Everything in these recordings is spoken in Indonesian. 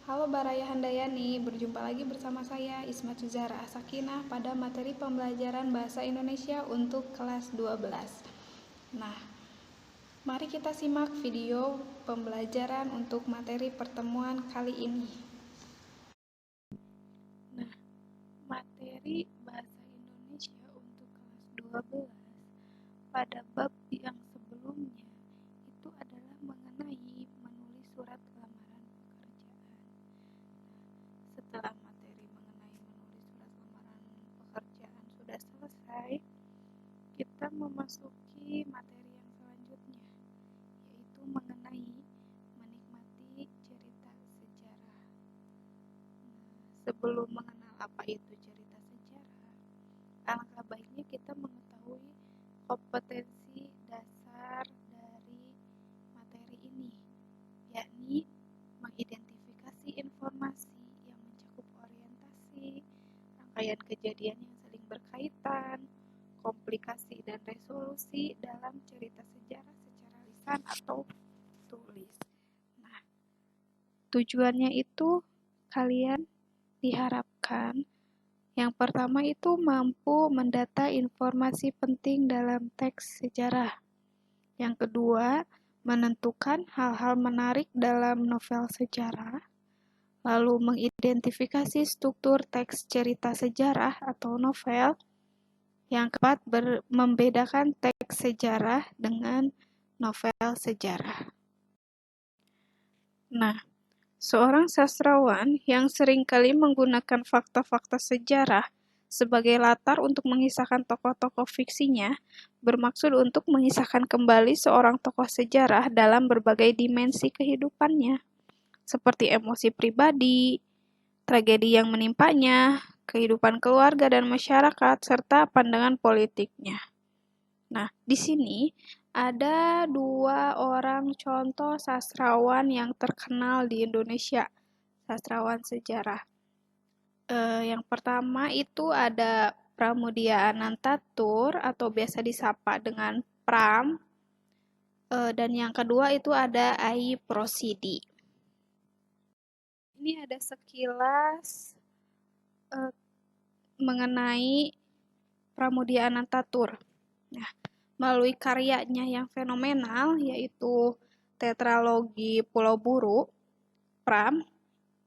Halo Baraya Handayani, berjumpa lagi bersama saya Isma Tuzara Asakinah pada materi pembelajaran Bahasa Indonesia untuk kelas 12. Nah, mari kita simak video pembelajaran untuk materi pertemuan kali ini. Nah, materi Bahasa Indonesia untuk kelas 12 pada bab yang sebelumnya itu adalah mengenai menulis surat lamaran pekerjaan. Setelah materi mengenai menulis surat lamaran pekerjaan sudah selesai, kita memasuki materi yang selanjutnya, yaitu mengenai menikmati cerita sejarah. Sebelum mengenal apa itu cerita sejarah, alangkah baiknya kita mengetahui kompetensi dasar dari materi ini, yakni mengidentifikasi informasi yang mencakup orientasi, rangkaian kejadian yang saling berkaitan, komplikasi dan resolusi dalam cerita sejarah secara lisan atau tulis. Nah, tujuannya itu kalian diharapkan yang pertama itu mampu mendata informasi penting dalam teks sejarah. Yang kedua, menentukan hal-hal menarik dalam novel sejarah, lalu mengidentifikasi struktur teks cerita sejarah atau novel. Yang keempat, membedakan teks sejarah dengan novel sejarah. Nah, seorang sastrawan yang seringkali menggunakan fakta-fakta sejarah sebagai latar untuk mengisahkan tokoh-tokoh fiksinya, bermaksud untuk mengisahkan kembali seorang tokoh sejarah dalam berbagai dimensi kehidupannya, seperti emosi pribadi, tragedi yang menimpanya, kehidupan keluarga dan masyarakat, serta pandangan politiknya. Nah, di sini ada dua orang contoh sastrawan yang terkenal di Indonesia, sastrawan sejarah. Yang pertama itu ada Pramudia Anantatur atau biasa disapa dengan Pram, dan yang kedua itu ada Ai Prosidi. Ini ada sekilas mengenai Pramudia Anantatur. Nah, melalui karyanya yang fenomenal yaitu tetralogi Pulau Buru, Pram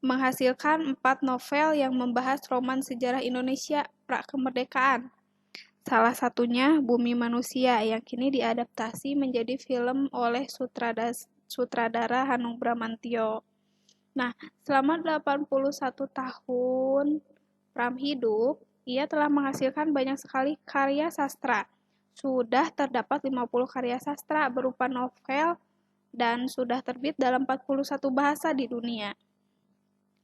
menghasilkan 4 novel yang membahas roman sejarah Indonesia pra-kemerdekaan. Salah satunya Bumi Manusia yang kini diadaptasi menjadi film oleh sutradara Hanung Bramantyo. Nah, selama 81 tahun Pram hidup, ia telah menghasilkan banyak sekali karya sastra. Sudah terdapat 50 karya sastra berupa novel dan sudah terbit dalam 41 bahasa di dunia.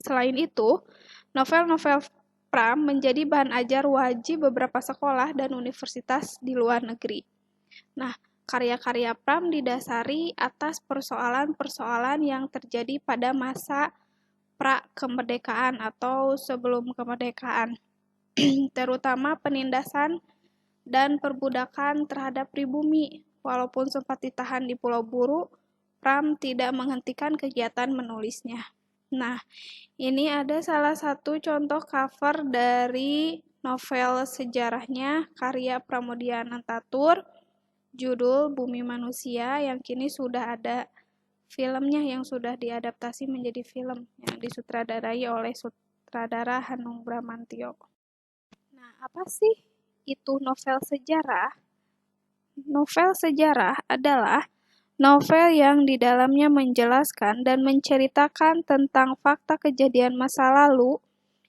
Selain itu, novel-novel Pram menjadi bahan ajar wajib beberapa sekolah dan universitas di luar negeri. Nah, karya-karya Pram didasari atas persoalan-persoalan yang terjadi pada masa pra-kemerdekaan atau sebelum kemerdekaan, terutama penindasan dan perbudakan terhadap pribumi. Walaupun sempat ditahan di Pulau Buru, Pram tidak menghentikan kegiatan menulisnya. Nah, ini ada salah satu contoh cover dari novel sejarahnya karya Pramudia Anantatur, judul Bumi Manusia, yang kini sudah ada filmnya yang sudah diadaptasi menjadi film yang disutradarai oleh sutradara Hanung Bramantyo. Nah, apa sih itu novel sejarah? Novel sejarah adalah novel yang di dalamnya menjelaskan dan menceritakan tentang fakta kejadian masa lalu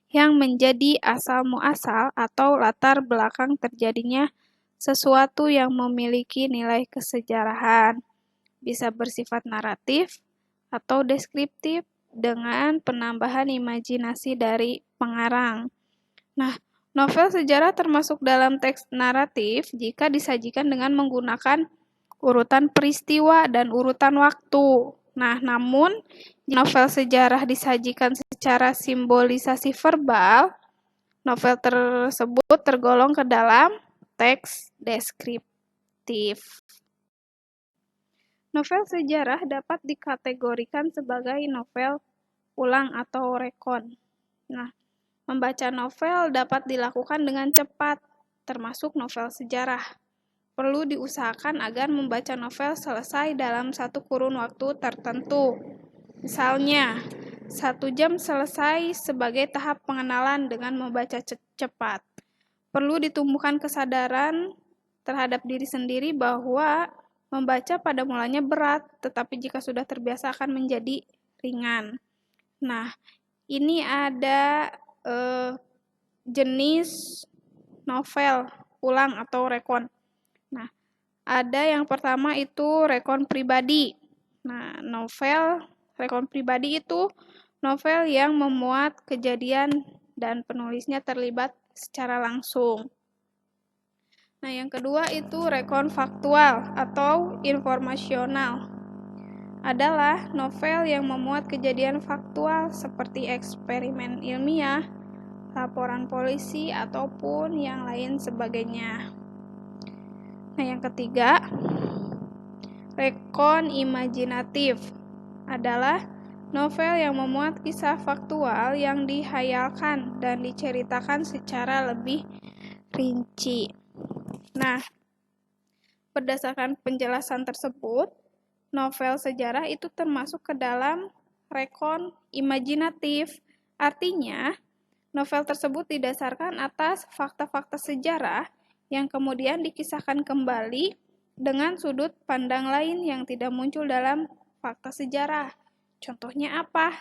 yang menjadi asal muasal atau latar belakang terjadinya sesuatu yang memiliki nilai kesejarahan, bisa bersifat naratif atau deskriptif dengan penambahan imajinasi dari pengarang. Nah, novel sejarah termasuk dalam teks naratif jika disajikan dengan menggunakan urutan peristiwa dan urutan waktu. Nah, namun novel sejarah disajikan secara simbolisasi verbal, novel tersebut tergolong ke dalam teks deskriptif. Novel sejarah dapat dikategorikan sebagai novel ulang atau rekon. Nah, membaca novel dapat dilakukan dengan cepat, termasuk novel sejarah. Perlu diusahakan agar membaca novel selesai dalam satu kurun waktu tertentu. Misalnya, 1 jam selesai sebagai tahap pengenalan dengan membaca cepat. Perlu ditumbuhkan kesadaran terhadap diri sendiri bahwa membaca pada mulanya berat, tetapi jika sudah terbiasa akan menjadi ringan. Nah, ini ada jenis novel ulang atau rekon. Nah, ada yang pertama itu rekon pribadi. Nah, novel rekon pribadi itu novel yang memuat kejadian dan penulisnya terlibat secara langsung. Nah, yang kedua itu rekon faktual atau informasional. Adalah novel yang memuat kejadian faktual seperti eksperimen ilmiah, laporan polisi, ataupun yang lain sebagainya. Nah, yang ketiga, rekon imajinatif adalah novel yang memuat kisah faktual yang dihayalkan dan diceritakan secara lebih rinci. Nah, berdasarkan penjelasan tersebut, novel sejarah itu termasuk ke dalam rekon imajinatif. Artinya, novel tersebut didasarkan atas fakta-fakta sejarah yang kemudian dikisahkan kembali dengan sudut pandang lain yang tidak muncul dalam fakta sejarah. Contohnya apa?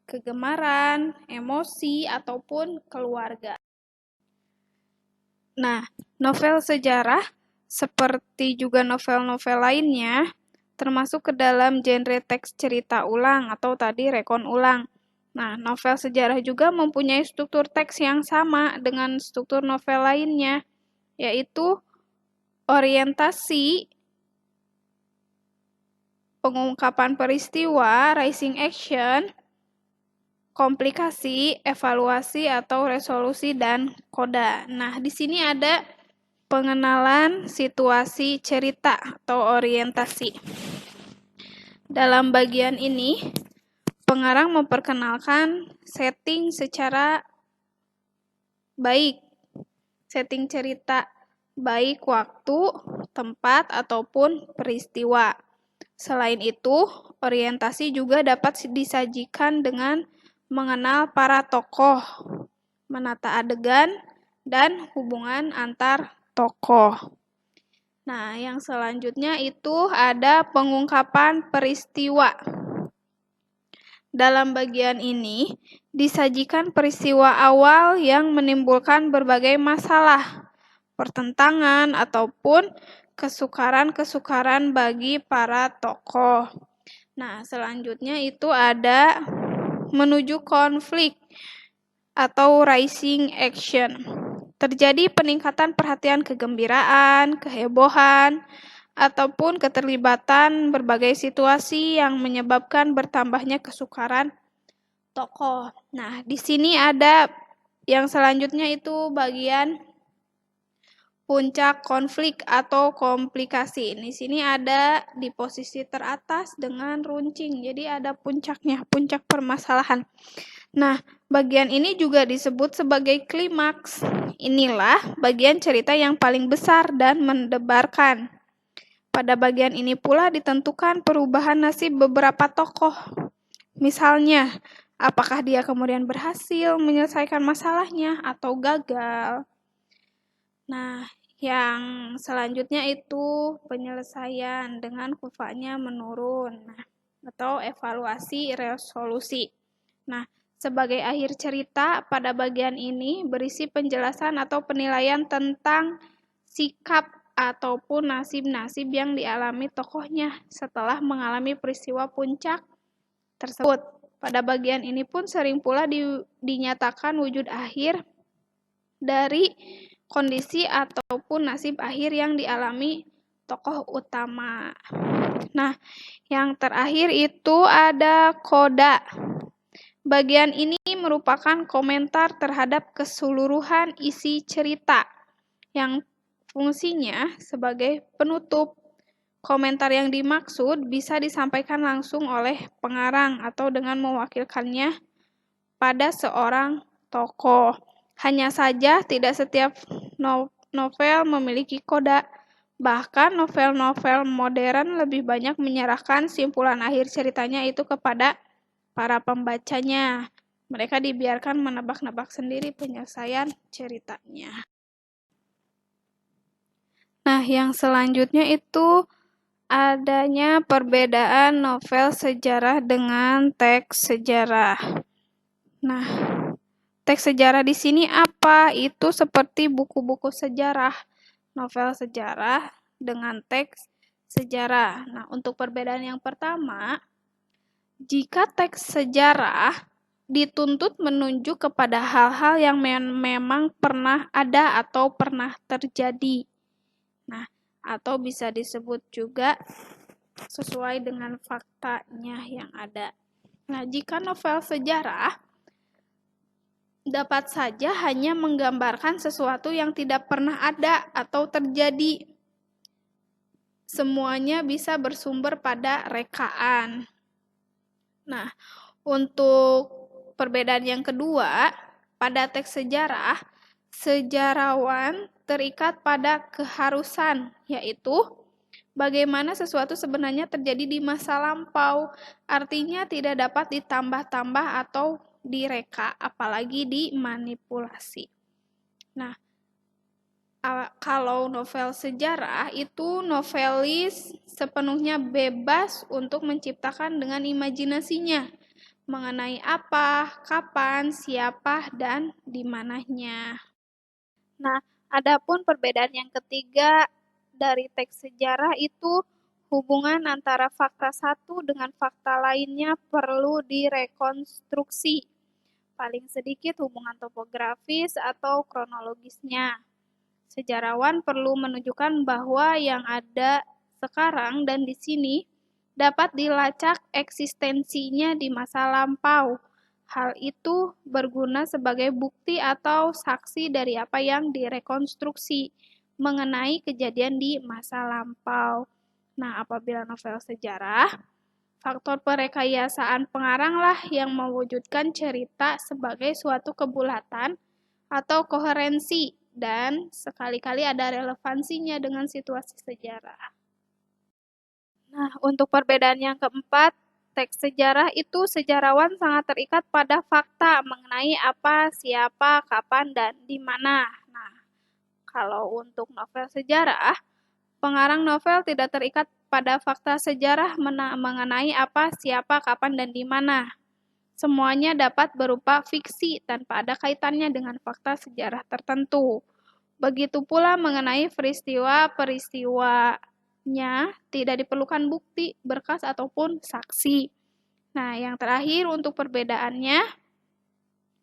Kegemaran, emosi, ataupun keluarga. Nah, novel sejarah seperti juga novel-novel lainnya termasuk ke dalam genre teks cerita ulang atau tadi rekon ulang. Nah, novel sejarah juga mempunyai struktur teks yang sama dengan struktur novel lainnya, yaitu orientasi, pengungkapan peristiwa, rising action, komplikasi, evaluasi atau resolusi, dan koda. Nah, di sini ada pengenalan situasi cerita atau orientasi. Dalam bagian ini, pengarang memperkenalkan setting secara baik. Setting cerita baik waktu, tempat, ataupun peristiwa. Selain itu, orientasi juga dapat disajikan dengan mengenal para tokoh, menata adegan, dan hubungan antar tokoh. Nah, yang selanjutnya itu ada pengungkapan peristiwa. Dalam bagian ini, disajikan peristiwa awal yang menimbulkan berbagai masalah, pertentangan, ataupun kesukaran-kesukaran bagi para tokoh. Nah, selanjutnya itu ada menuju konflik atau rising action. Terjadi peningkatan perhatian kegembiraan, kehebohan, ataupun keterlibatan berbagai situasi yang menyebabkan bertambahnya kesukaran tokoh. Nah, di sini ada yang selanjutnya itu bagian puncak konflik atau komplikasi. Di sini ada di posisi teratas dengan runcing. Jadi ada puncaknya, puncak permasalahan. Nah, bagian ini juga disebut sebagai klimaks. Inilah bagian cerita yang paling besar dan mendebarkan. Pada bagian ini pula ditentukan perubahan nasib beberapa tokoh. Misalnya, apakah dia kemudian berhasil menyelesaikan masalahnya atau gagal. Nah, yang selanjutnya itu penyelesaian dengan kurvanya menurun. Atau evaluasi resolusi. Nah, sebagai akhir cerita, pada bagian ini berisi penjelasan atau penilaian tentang sikap ataupun nasib-nasib yang dialami tokohnya setelah mengalami peristiwa puncak tersebut. Pada bagian ini pun sering pula dinyatakan wujud akhir dari kondisi ataupun nasib akhir yang dialami tokoh utama. Nah, yang terakhir itu ada koda. Bagian ini merupakan komentar terhadap keseluruhan isi cerita yang fungsinya sebagai penutup, Komentar yang dimaksud bisa disampaikan langsung oleh pengarang atau dengan mewakilkannya pada seorang tokoh. Hanya saja tidak setiap novel memiliki koda. Bahkan novel-novel modern lebih banyak menyerahkan simpulan akhir ceritanya itu kepada para pembacanya. Mereka dibiarkan menebak-nebak sendiri penyelesaian ceritanya. Nah, yang selanjutnya itu adanya perbedaan novel sejarah dengan teks sejarah. Nah, teks sejarah di sini apa? Itu seperti buku-buku sejarah, novel sejarah dengan teks sejarah. Nah, untuk perbedaan yang pertama, jika teks sejarah dituntut menunjuk kepada hal-hal yang memang pernah ada atau pernah terjadi. Nah, atau bisa disebut juga sesuai dengan faktanya yang ada. Nah, jika novel sejarah dapat saja hanya menggambarkan sesuatu yang tidak pernah ada atau terjadi. Semuanya bisa bersumber pada rekaan. Nah, untuk perbedaan yang kedua, pada teks sejarah, sejarawan terikat pada keharusan, yaitu bagaimana sesuatu sebenarnya terjadi di masa lampau. Artinya tidak dapat ditambah-tambah atau direka, apalagi dimanipulasi. Nah, kalau novel sejarah itu novelis sepenuhnya bebas untuk menciptakan dengan imajinasinya mengenai apa, kapan, siapa, dan di mananya. Nah, adapun perbedaan yang ketiga dari teks sejarah itu hubungan antara fakta satu dengan fakta lainnya perlu direkonstruksi. Paling sedikit hubungan topografis atau kronologisnya. Sejarawan perlu menunjukkan bahwa yang ada sekarang dan di sini dapat dilacak eksistensinya di masa lampau. Hal itu berguna sebagai bukti atau saksi dari apa yang direkonstruksi mengenai kejadian di masa lampau. Nah, apabila novel sejarah, faktor perekayasaan pengaranglah yang mewujudkan cerita sebagai suatu kebulatan atau koherensi dan sekali-kali ada relevansinya dengan situasi sejarah. Nah, untuk perbedaan yang keempat, teks sejarah itu sejarawan sangat terikat pada fakta mengenai apa, siapa, kapan, dan di mana. Nah, kalau untuk novel sejarah, pengarang novel tidak terikat pada fakta sejarah mengenai apa, siapa, kapan, dan di mana. Semuanya dapat berupa fiksi tanpa ada kaitannya dengan fakta sejarah tertentu. Begitu pula mengenai peristiwa-peristiwanya tidak diperlukan bukti, berkas, ataupun saksi. Nah, yang terakhir untuk perbedaannya,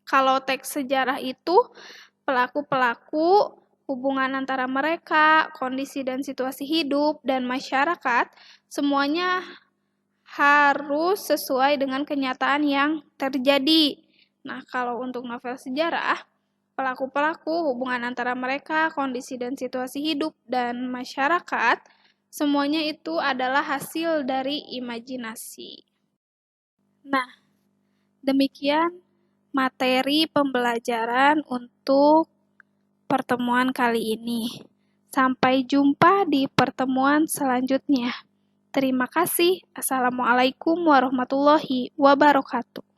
kalau teks sejarah itu pelaku-pelaku, hubungan antara mereka, kondisi dan situasi hidup, dan masyarakat, semuanya harus sesuai dengan kenyataan yang terjadi. Nah, kalau untuk novel sejarah, pelaku-pelaku, hubungan antara mereka, kondisi dan situasi hidup, dan masyarakat, semuanya itu adalah hasil dari imajinasi. Nah, demikian materi pembelajaran untuk pertemuan kali ini. Sampai jumpa di pertemuan selanjutnya. Terima kasih. Assalamualaikum warahmatullahi wabarakatuh.